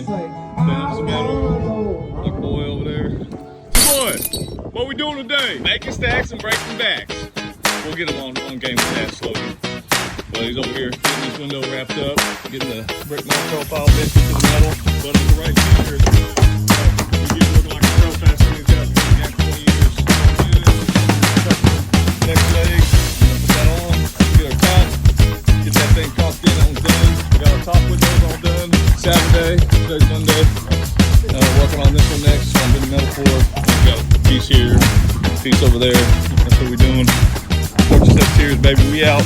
up some metal. Like boy over there. Boy, what we doing today? Making stacks and breaking backs. We'll get him on game with that slowly. But he's over here getting this window wrapped up, getting the brick mark profile bit to the metal, but it's the right feature. We get looking like a pro fast when he's got 20 years. Next leg, put that on, get our top, get that thing caulked in, that one's done. We got our top windows all done. Saturday, today's Monday. Working on this one next, so I'm doing the metal floor. We got a piece here, piece over there. That's what we're doing. Fortune Steps Tears, baby, we out.